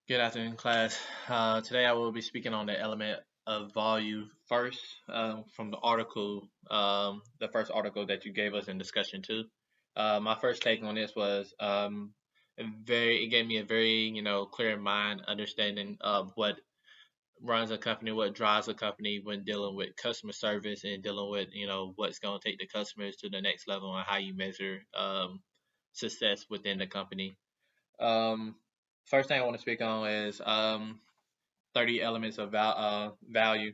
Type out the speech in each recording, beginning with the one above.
Good afternoon, class. Today I will be speaking on the element of value first from the article, the first article that you gave us in discussion two. My first take on this was it gave me a very, clear mind understanding of what runs a company, what drives a company when dealing with customer service and dealing with, what's going to take the customers to the next level and how you measure success within the company. Um, First thing I want to speak on is 30 elements of value.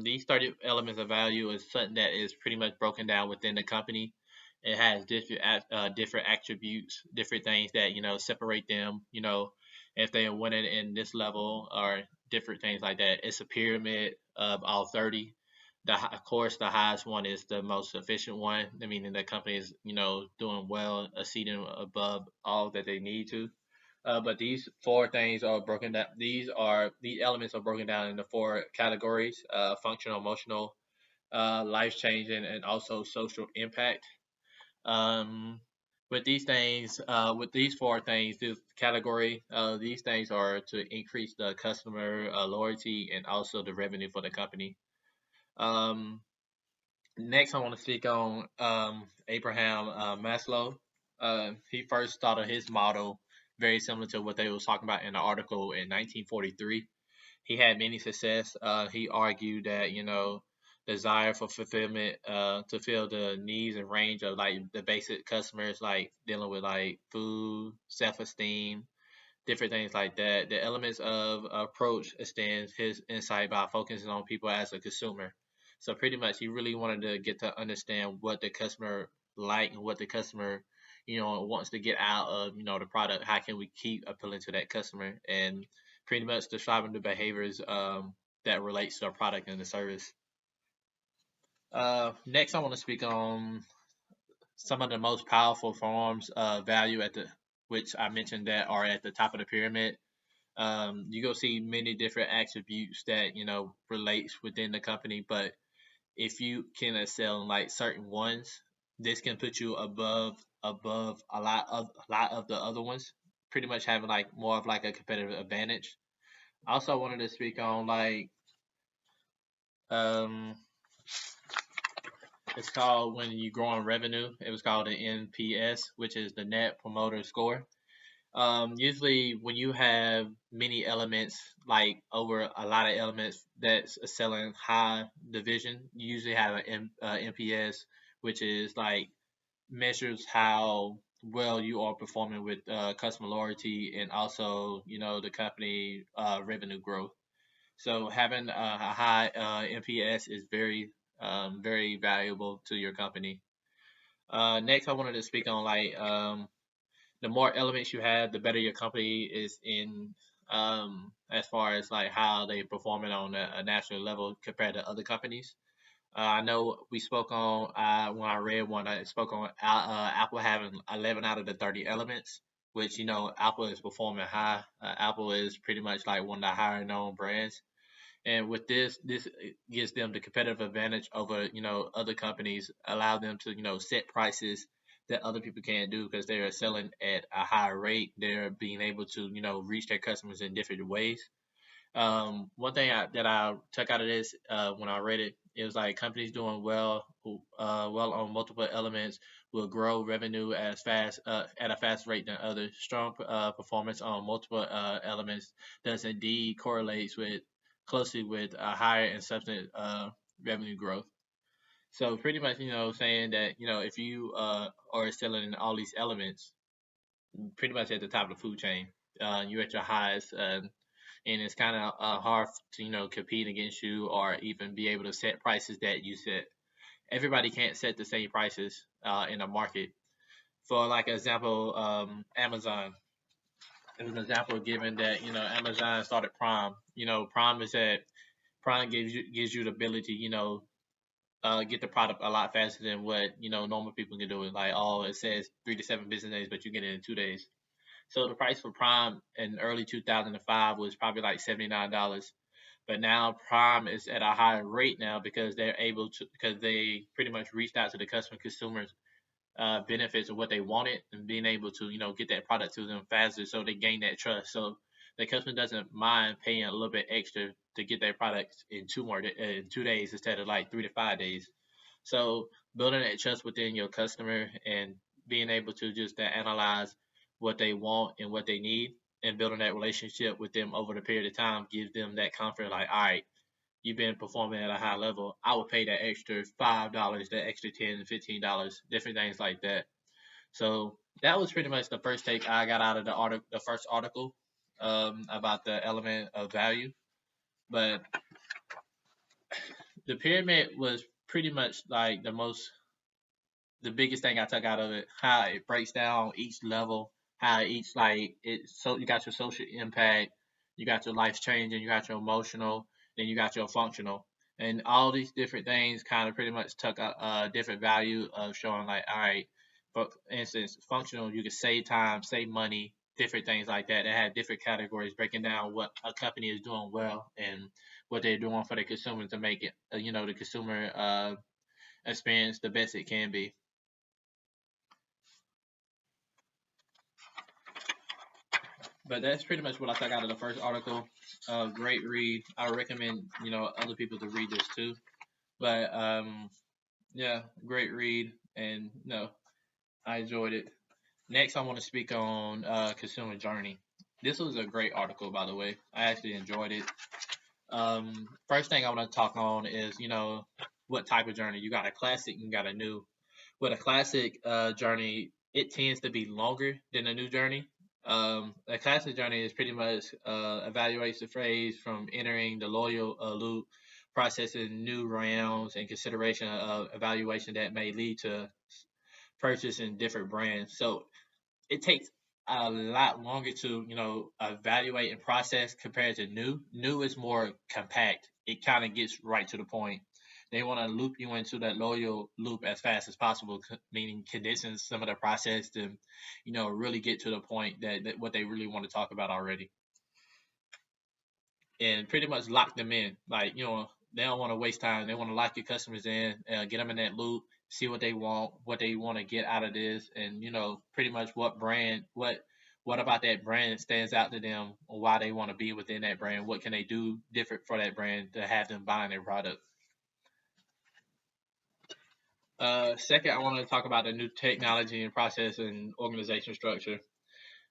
These 30 elements of value is something that is pretty much broken down within the company. It has different attributes, different things that separate them. If they are winning in this level or different things like that. It's a pyramid of all 30. Of course, the highest one is the most efficient one. I mean, the company is doing well, exceeding above all that they need to. But these four things are broken down. These elements are broken down into four categories: functional, emotional, life changing, and also social impact. Um, with these four things, this category, these things are to increase the customer loyalty and also the revenue for the company. Um, Next, I want to speak on Abraham Maslow. He first started his model very similar to what they was talking about in the article in 1943. He had many success. He argued that desire for fulfillment to fill the needs and range of like the basic customers, like dealing with like food, self-esteem, different things like that. The elements of approach extends his insight by focusing on people as a consumer. So pretty much, he really wanted to get to understand what the customer like and what the customer, wants to get out of the product. How can we keep appealing to that customer and pretty much describing the behaviors that relates to a product and the service. Next, I want to speak on some of the most powerful forms of value at the which I mentioned that are at the top of the pyramid. You go see many different attributes that relates within the company, but if you can excel in like certain ones, this can put you above a lot of the other ones, pretty much having like more of like a competitive advantage. I also wanted to speak on like um it's called when you grow on revenue. It was called the NPS, which is the Net Promoter Score. Usually, when you have many elements, like over a lot of elements that's selling high division, you usually have an NPS, which is like measures how well you are performing with customer loyalty and also, the company revenue growth. So having a high NPS is very valuable to your company. Next, I wanted to speak on like the more elements you have, the better your company is in as far as like how they performing on a national level compared to other companies. I know we spoke on when I read one, I spoke on Apple having 11 out of the 30 elements, which Apple is performing high. Apple is pretty much like one of the higher known brands. And with this gives them the competitive advantage over other companies, allow them to set prices that other people can't do because they are selling at a higher rate. They're being able to reach their customers in different ways. One thing that I took out of this when I read it, it was like companies doing well on multiple elements will grow revenue as fast at a fast rate than others. Strong performance on multiple elements does indeed correlates with closely with higher and substantive revenue growth. So pretty much, saying that if you are selling all these elements, pretty much at the top of the food chain, you're at your highest. And it's kind of hard to compete against you or even be able to set prices that you set. Everybody can't set the same prices in a market. For like example, Amazon. It was an example given that Amazon started Prime. Prime is that Prime gives you the ability get the product a lot faster than what normal people can do. It like it says 3 to 7 business days, but you get it in 2 days. So the price for Prime in early 2005 was probably like $79. But now Prime is at a higher rate now because because they pretty much reached out to the consumers benefits of what they wanted and being able to get that product to them faster, so they gain that trust. So the customer doesn't mind paying a little bit extra to get their products in 2 days instead of like 3 to 5 days. So building that trust within your customer and being able to just analyze what they want and what they need and building that relationship with them over the period of time gives them that comfort like, all right, you've been performing at a high level. I would pay that extra $5, that extra $10 to $15, different things like that. So that was pretty much the first take I got out of the first article about the element of value. But the pyramid was pretty much like the biggest thing I took out of it, how it breaks down each level, how each like it so you got your social impact, you got your life changing, you got your emotional, then you got your functional. And all these different things kind of pretty much took a different value of showing like, all right, for instance, functional, you can save time, save money, different things like that. They had different categories breaking down what a company is doing well and what they're doing for the consumer to make it, the consumer experience the best it can be. But that's pretty much what I took out of the first article. Great read. I recommend other people to read this too. But yeah, great read, and no, I enjoyed it. Next, I want to speak on consumer journey. This was a great article, by the way. I actually enjoyed it. First thing I want to talk on is what type of journey. You got a classic, and you got a new. With a classic journey, it tends to be longer than a new journey. A classic journey is pretty much evaluates the phrase from entering the loyal loop, processing new rounds, and consideration of evaluation that may lead to purchasing different brands. So it takes a lot longer to evaluate and process compared to new. New is more compact. It kind of gets right to the point. They want to loop you into that loyal loop as fast as possible, meaning condensing some of the process to really get to the point that what they really want to talk about already, and pretty much lock them in. Like they don't want to waste time. They want to lock your customers in, get them in that loop, see what they want to get out of this, and pretty much what about that brand stands out to them, or why they want to be within that brand. What can they do different for that brand to have them buying their product? Second, I want to talk about the new technology and process and organization structure.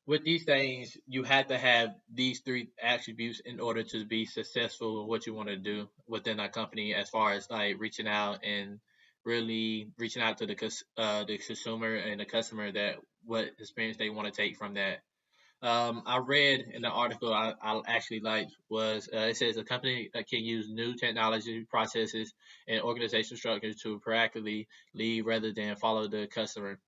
With these things, you have to have these three attributes in order to be successful in what you want to do within a company, as far as like reaching out and really reaching out to the consumer and the customer that what experience they want to take from that. I read in the article I actually liked was it says a company that can use new technology processes and organization structures to proactively lead rather than follow the customer.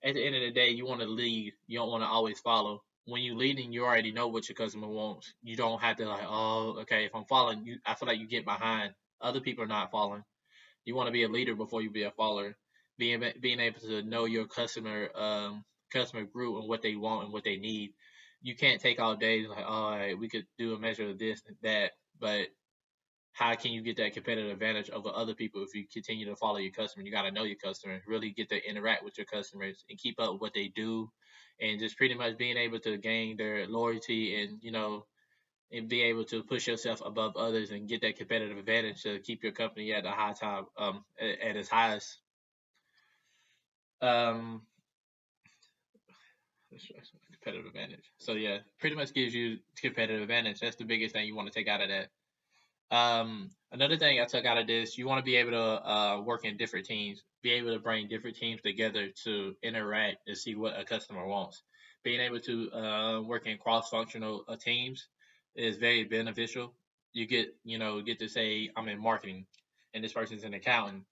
At the end of the day, you want to lead. You don't want to always follow. When you're leading, you already know what your customer wants. You don't have to like, oh, okay, if I'm following you, I feel like you get behind. Other people are not following. You want to be a leader before you be a follower. Being able to know your customer group and what they want and what they need. You can't take all day like, all right, we could do a measure of this and that, but how can you get that competitive advantage over other people if you continue to follow your customer? You got to know your customer, really get to interact with your customers and keep up with what they do, and just pretty much being able to gain their loyalty and and be able to push yourself above others and get that competitive advantage to keep your company at the high time at its highest. Um, competitive advantage. So yeah, pretty much gives you competitive advantage. That's the biggest thing you want to take out of that. Another thing I took out of this, you want to be able to work in different teams, be able to bring different teams together to interact and see what a customer wants. Being able to work in cross-functional teams is very beneficial. You get to say I'm in marketing, and this person's an accountant.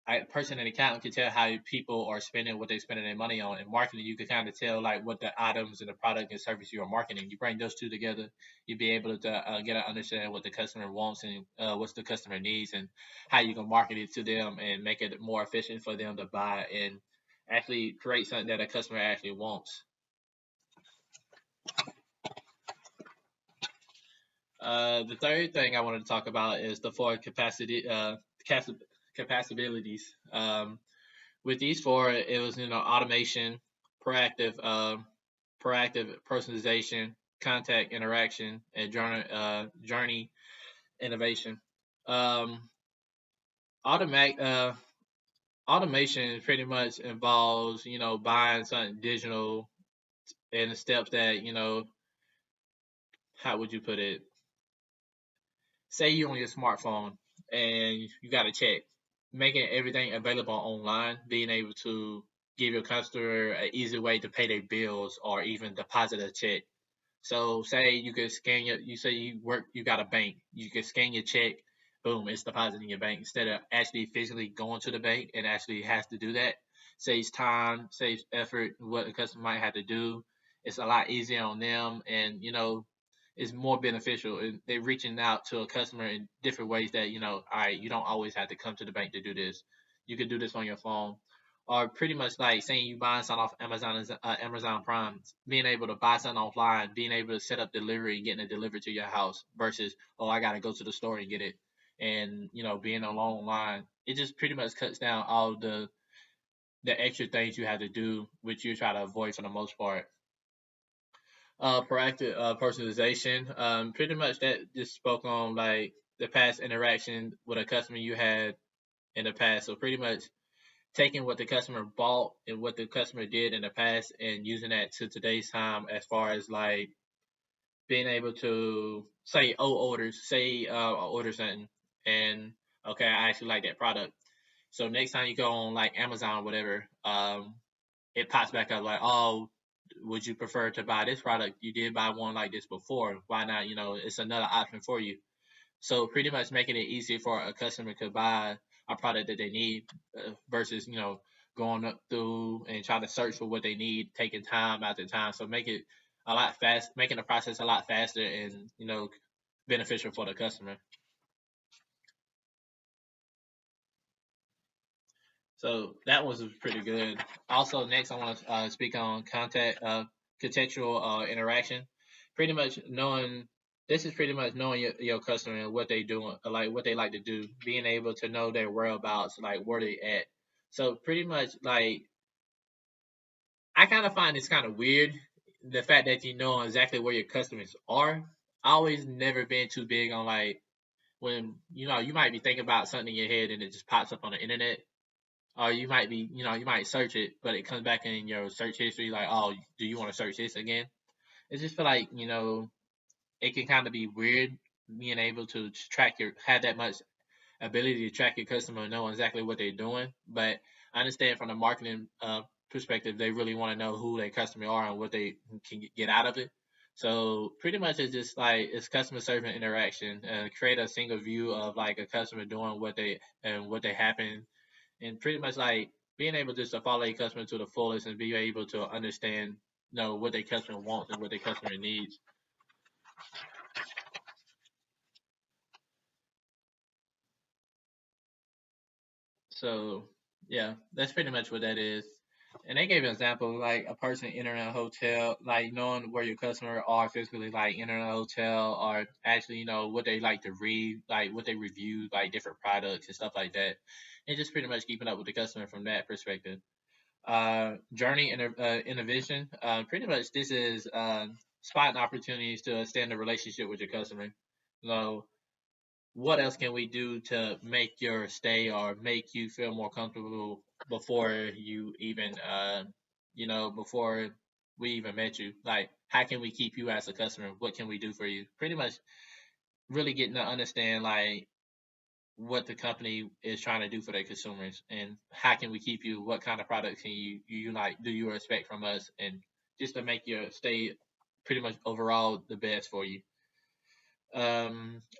A person in accounting can tell how people are spending what they're spending their money on. In marketing, you can kind of tell like what the items and the product and service you are marketing. You bring those two together, you'll be able to get an understanding what the customer wants and what's the customer needs and how you can market it to them and make it more efficient for them to buy and actually create something that a customer actually wants. The third thing I wanted to talk about is the four capabilities. With these four, it was automation, proactive, proactive personalization, contact interaction, and journey innovation. Um, automatic automation pretty much involves buying something digital in the steps that how would you put it? Say you're on your smartphone and you got a check, making everything available online, being able to give your customer an easy way to pay their bills or even deposit a check. So say you could scan you say you got a bank, you could scan your check, boom, it's deposited in your bank instead of actually physically going to the bank and actually has to do that. Saves time, saves effort, what the customer might have to do. It's a lot easier on them, and it's more beneficial. And they're reaching out to a customer in different ways that all right, you don't always have to come to the bank to do this. You can do this on your phone, or pretty much like saying you buying something off Amazon Prime, being able to buy something offline, being able to set up delivery and getting it delivered to your house versus I gotta go to the store and get it, and being a long line. It just pretty much cuts down all the extra things you have to do, which you try to avoid for the most part. Proactive personalization. Pretty much that just spoke on like the past interaction with a customer you had in the past. So pretty much taking what the customer bought and what the customer did in the past and using that to today's time as far as like being able to say order something and okay, I actually like that product. So next time you go on like Amazon or whatever, it pops back up like, oh, would you prefer to buy this product? You did buy one like this before. Why not? It's another option for you. So pretty much making it easier for a customer to buy a product that they need versus going up through and trying to search for what they need, taking time after time. So make it a lot fast, making the process a lot faster and beneficial for the customer. So that was pretty good. Also, next I want to speak on contextual interaction. Pretty much knowing this is pretty much knowing your customer and what they doing, like what they like to do, being able to know their whereabouts, like where they at. So pretty much like I kind of find this kind of weird, the fact that you know exactly where your customers are. I always never been too big on like when you might be thinking about something in your head and it just pops up on the internet, or you might be, you might search it, but it comes back in your search history like, oh, do you want to search this again? It just feel like, it can kind of be weird being able to have that much ability to track your customer and know exactly what they're doing. But I understand from the marketing perspective, they really want to know who their customer are and what they can get out of it. So pretty much it's just like it's customer service interaction. Create a single view of like a customer doing what they happen, and pretty much like being able just to follow your customer to the fullest and be able to understand what their customer wants and what their customer needs. So yeah, that's pretty much what that is. And they gave an example like a person entering a hotel, like knowing where your customer are physically, like entering a hotel, or actually what they like to read, like what they review, like different products and stuff like that, and just pretty much keeping up with the customer from that perspective. Journey and innovation. Pretty much this is spotting opportunities to extend the relationship with your customer. So what else can we do to make your stay or make you feel more comfortable before you even before we even met you? Like how can we keep you as a customer? What can we do for you? Pretty much really getting to understand like what the company is trying to do for their consumers and how can we keep you, what kind of products can you like do you expect from us, and just to make your stay pretty much overall the best for you.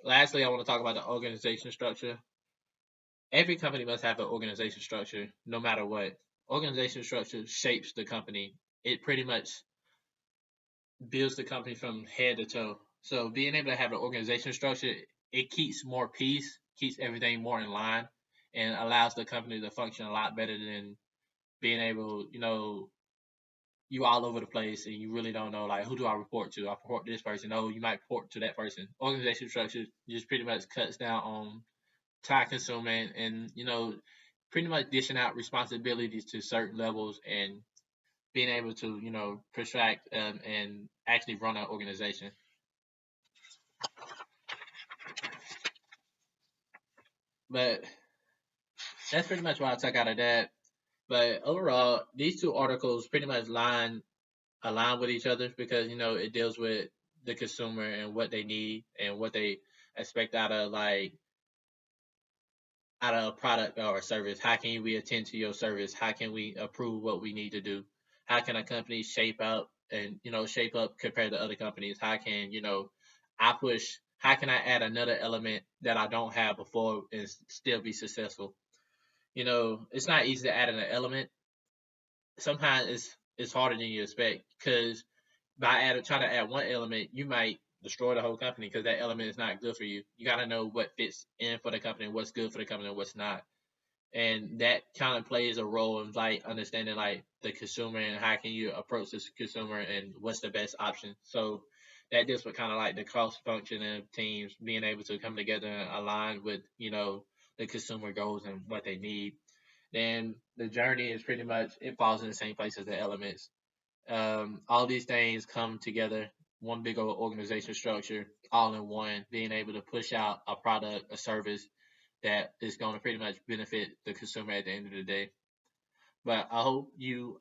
Lastly, I want to talk about the organization structure. Every company must have an organization structure no matter what. Organization structure shapes the company. It pretty much builds the company from head to toe. So being able to have an organization structure, it keeps more peace, keeps everything more in line, and allows the company to function a lot better than being able, you all over the place and you really don't know like who do I report to? I report to this person. Oh, you might report to that person. Organization structure just pretty much cuts down on time consuming and pretty much dishing out responsibilities to certain levels and being able to, persuade and actually run an organization. But that's pretty much what I took out of that. But overall, these two articles pretty much align with each other because it deals with the consumer and what they need and what they expect out of a product or a service. How can we attend to your service? How can we approve what we need to do? How can a company shape up compared to other companies? How can I push? How can I add another element that I don't have before and still be successful? It's not easy to add an element. Sometimes it's harder than you expect because trying to add one element, you might destroy the whole company because that element is not good for you. You got to know what fits in for the company, what's good for the company, and what's not. And that kind of plays a role in like understanding like the consumer and how can you approach this consumer and what's the best option. So that deals with kind of like the cross function of teams being able to come together and align with the consumer goals and what they need. Then the journey is pretty much it falls in the same place as the elements. All these things come together, one big old organization structure, all in one, being able to push out a product, a service that is going to pretty much benefit the consumer at the end of the day. But I hope you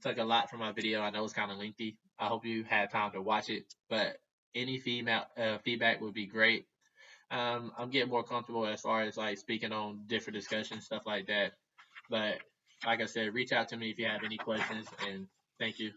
took a lot from my video. I know it's kind of lengthy. I hope you had time to watch it. But any feedback would be great. I'm getting more comfortable as far as like speaking on different discussions, stuff like that. But like I said, reach out to me if you have any questions. And thank you.